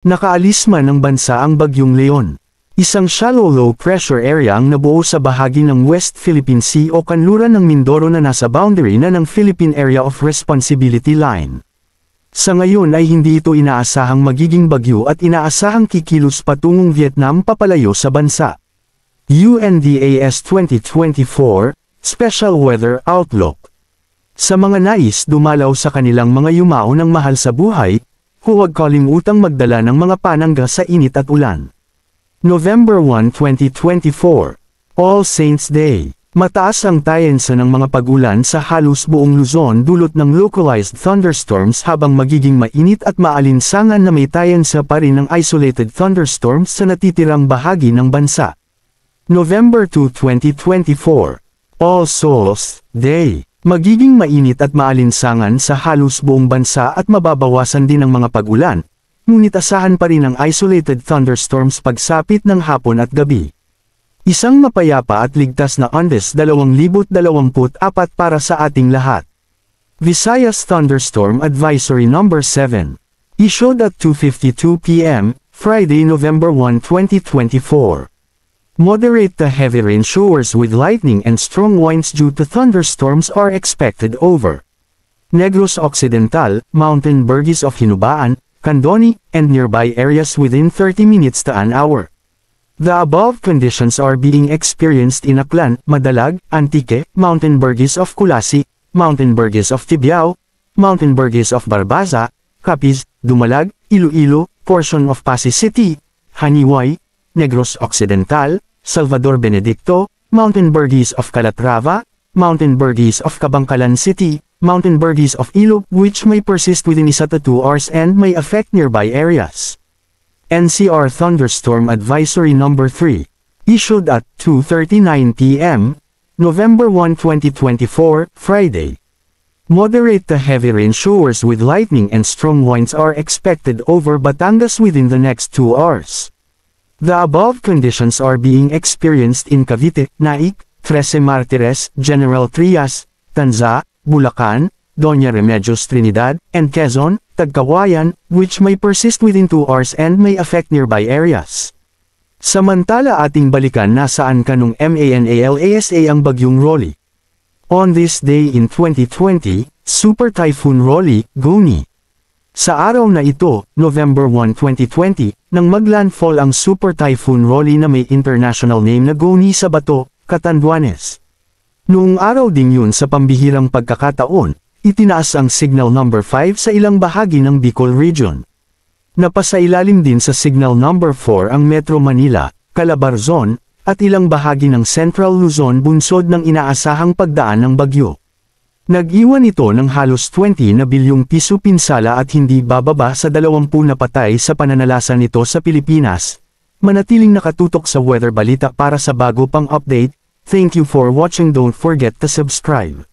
Nakaalis man ng bansa ang Bagyong Leon. Isang shallow low pressure area ang nabuo sa bahagi ng West Philippine Sea o kanluran ng Mindoro na nasa boundary na ng Philippine Area of Responsibility Line. Sa ngayon ay hindi ito inaasahang magiging bagyo at inaasahang kikilos patungong Vietnam papalayo sa bansa. UNDAS 2024 Special Weather Outlook. Sa mga nais dumalaw sa kanilang mga yumao ng mahal sa buhay, huwag kalimutang magdala ng mga panangga sa init at ulan. November 1, 2024, All Saints Day. Mataas ang tayensa ng mga pag-ulan sa halos buong Luzon dulot ng localized thunderstorms habang magiging mainit at maalinsangan na may tayensa pa rin ng isolated thunderstorms sa natitirang bahagi ng bansa. November 2, 2024, All Souls Day. Magiging mainit at maalinsangan sa halos buong bansa at mababawasan din ang mga pag-ulan, ngunit asahan pa rin ang isolated thunderstorms pagsapit ng hapon at gabi. Isang mapayapa at ligtas na Andes 2024 para sa ating lahat. Visayas Thunderstorm Advisory Number 7. Issued at 2:52 p.m., Friday, November 1, 2024. Moderate to heavy rain showers with lightning and strong winds due to thunderstorms are expected over Negros Occidental, Mountain Burgess of Hinubaan, Candoni, and nearby areas within 30 minutes to an hour. The above conditions are being experienced in Aklan, Madalag, Antique, Mountain Burgess of Kulasi, Mountain Burgess of Tibiao, Mountain Burgess of Barbaza, Capiz, Dumalag, Iloilo, portion of Pasig City, Haniway, Negros Occidental, Salvador Benedicto, Mountain Burgess of Calatrava, Mountain Burgess of Kabangkalan City, Mountain Burgess of Ilo, which may persist within 1 to 2 hours and may affect nearby areas. NCR Thunderstorm Advisory Number 3. Issued at 2:39 p.m., November 1, 2024, Friday. Moderate to heavy rain showers with lightning and strong winds are expected over Batangas within the next 2 hours. The above conditions are being experienced in Cavite, Naik, Trece Martires, General Trias, Tanza, Bulacan, Doña Remedios Trinidad, and Quezon, Tagkawayan, which may persist within 2 hours and may affect nearby areas. Samantala ating balikan nasaan kanong MANALASA ang Bagyong Rolly. On this day in 2020, Super Typhoon Rolly, Goni. Sa araw na ito, November 1, 2020, nang maglandfall ang Super Typhoon Rolly na may international name na Goni sa Bato, Catanduanes. Noong araw ding yun sa pambihirang pagkakataon, itinaas ang Signal Number 5 sa ilang bahagi ng Bicol Region. Napasailalim din sa Signal Number 4 ang Metro Manila, Calabarzon, at ilang bahagi ng Central Luzon bunsod ng inaasahang pagdaan ng bagyo. Nag-iwan ito ng halos 20 na bilyong piso pinsala at hindi bababa sa 20 na patay sa pananalasa nito sa Pilipinas. Manatiling nakatutok sa Weather Balita para sa bago pang update. Thank you for watching. Don't forget to subscribe.